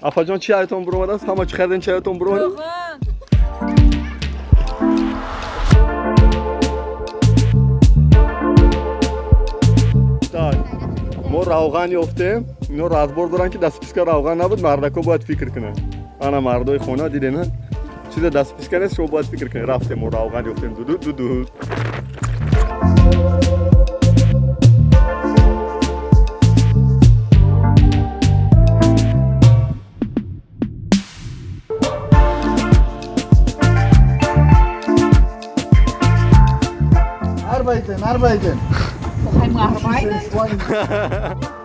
Afacan چی ayton buramadan? Hamma chiqardan chi ayton buramadan? Так. ما روغن یافتیم. اینا رازبار دارن که دست پیسکا روغن نبود. مردکا باید فکر کنن. انا مردای خونه دیدین ها؟ چیز دست پیسکا نیست شما باید فکر کنین. رفتیم ما روغن یافتیم. دو. Arbeiten. Noch einmal arbeiten.